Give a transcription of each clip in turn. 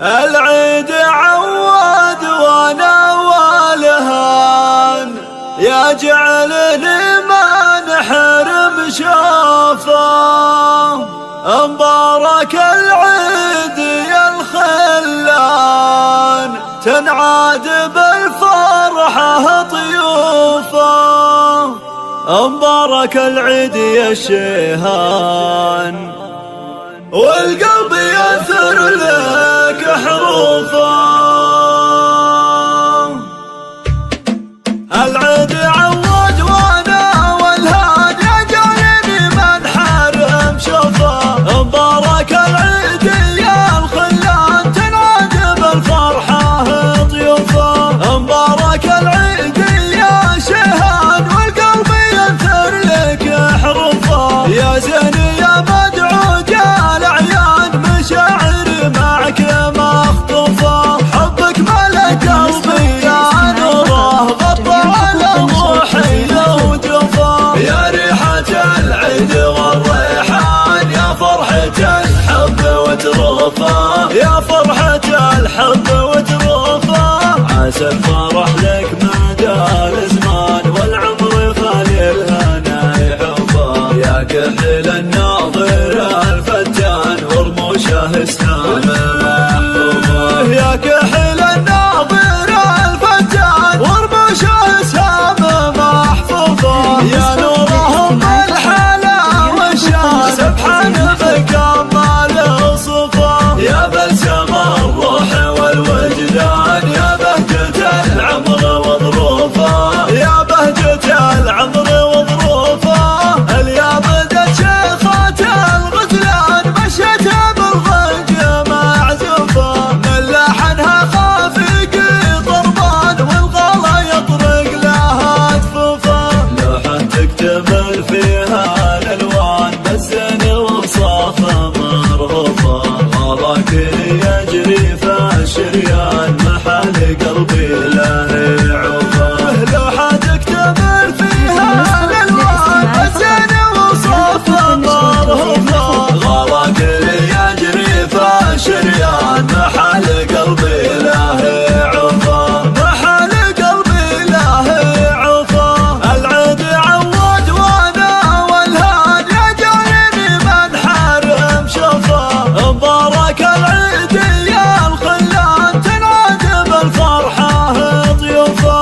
العيد عواد وانا والهان، يا جعلني ما نحرم شوفه. مبارك العيد يا الخلان، تنعاد بالفرحة طيوفه. مبارك العيد يا الشيهان، والقلب يثر لك حروفه. العيد عواد وانا والهان، يا جعلني ما نحرم شوفه. مبارك العيد يا الخلان، تنعاد بالفرحة طيوفه. مبارك العيد يا شيهان، والقلب ينثر لك حروفه. يا زين يا مدعو جال عيان، مشاعر معك مخطوفه. حبك ملك قلبي يا نوره، غطى على روحي وجوفه. يا ريحة العيد والريحان، يا فرحة الحب وتروفه. يا فرحة الحب وتروفه. عسى الفرح لك مدى الزمان، والعمر خالي الهنا يحوفه. يا كحل الناظر الفتان، ورموشه اسهام محفوظه. يا كحل الناظر الفتان، ورموشه اسهام محفوظه. يا نورهم الحلا والشان، سبحان بكمال وصفه. يا بلسم الروح والوجدان، يا بهجة العمر وظروفه. يا بهجة العمر وظروفه. اليوم بدت شيخة الغزلان، مشت بالضج معزوفه. من لحنها خافق طربان، والغلا يطرق لها جفوفه. لوحة تكتمل فيها الالوان، بالزين وصافه مرهوفه. غلاك يجري في الشريان، محل قلبي له يعوفه. لوحة تكتمل فيها الالوان، بالزين وصافه مرهوفه. غلاك يجري في الشريان، محل قلبي له يعوفه. محل قلبي له يعوفه. العيد عواد وانا والهان، يا جعلني ما نحرم شوفه. مبارك العيد يا الخلان، تنعاد بالفرحة طيوفه.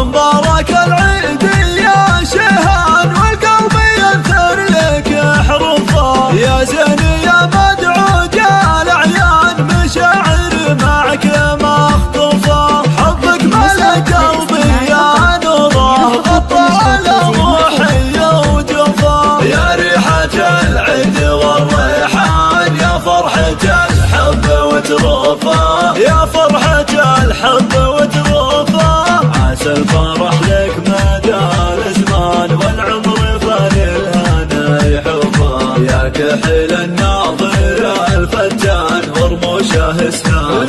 مبارك العيد يا شيهان، والقلب ينثر لك حروفه. يا زين يا مدعو جال عيان، مشاعر معك مخطوفه. حبك ملك قلبي يا نوره، غطى على روحي وجوفه. يا ريحة العيد والريحان، يا فرحة الحب وتروفه. يا فرحة الحب وتروفه. عسى الفرح لك مدى الزمان، والعمر خالي الهنا يحوفه. يا كحل الناظر الفتان، ورموشه اسهام